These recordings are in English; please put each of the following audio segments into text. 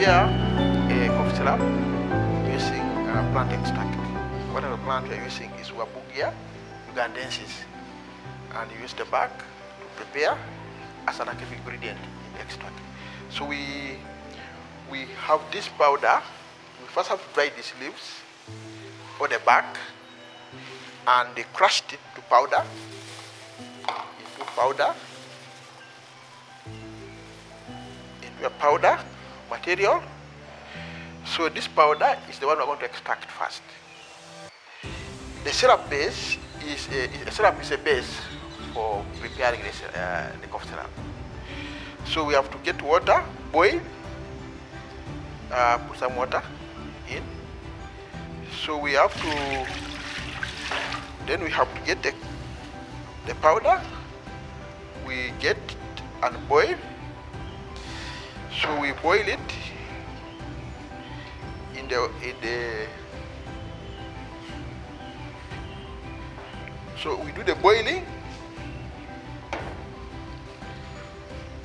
prepare a cough syrup using plant extract. One of the plant we are using is Wabugia ugandensis, and you use the bark to prepare as an active ingredient in the extract. So we have this powder. We first have to dry these leaves or the bark, and they crushed it to powder, into a powder material. So this powder is the one we're going to extract first. The syrup base is a base for preparing the cough syrup. So we have to get water, boil, put some water in. So we have to, then we have to get the powder. We get and boil. So we boil it in the so we do the boiling.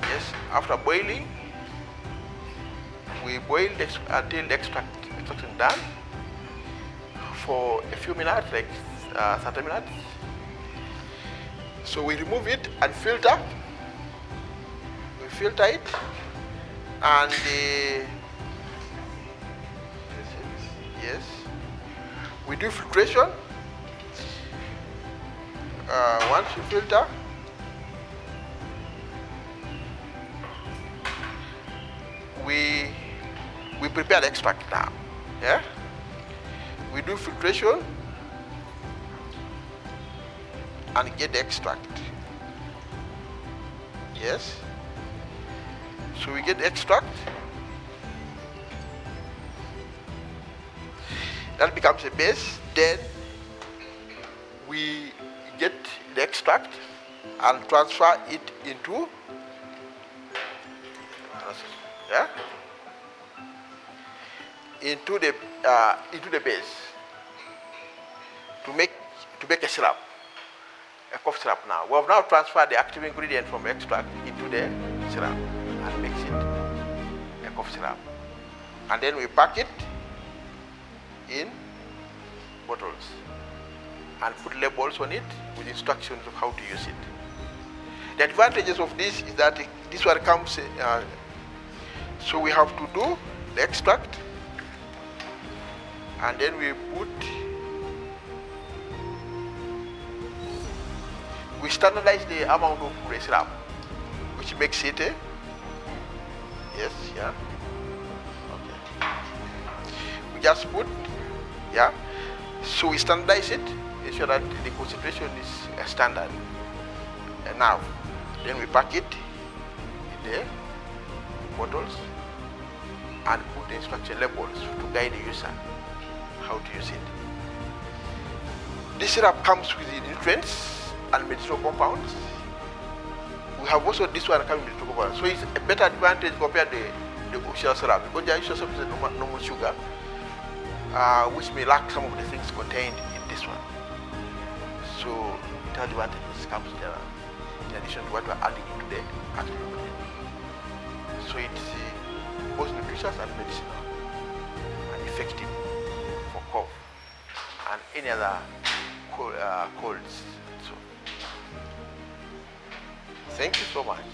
Yes, after boiling, we boil until the extraction done for a few minutes, like 30 minutes. So we remove it and filter. We filter it, and yes, we do filtration. Once you filter, we prepare the extract now. Yeah, we do filtration and get the extract. Yes, so we get the extract. That becomes a base. Then we get the extract and transfer it into the base to make a syrup, a cough syrup. Now we have now transferred the active ingredient from extract into the syrup and makes it a cough syrup, and then we pack it in bottles and put labels on it with instructions of how to use it. The advantages of this is that this one comes, so we have to do the extract, and then we standardize the amount of syrup, which makes it a, yes, yeah, okay. We just put, yeah, so we standardize it, ensure that the concentration is standard. And now, then we pack it in the bottles and put the instruction labels to guide the user how to use it. This syrup comes with the nutrients and medicinal compounds. We have also this one coming with medicinal compounds. So it's a better advantage compared to the usual syrup, because the usual syrup is a normal sugar, which may lack some of the things contained in this one. So the advantages comes there in addition to what we're adding into the active ingredient. So it's both nutritious and medicinal and effective for cough and any other colds. So thank you so much.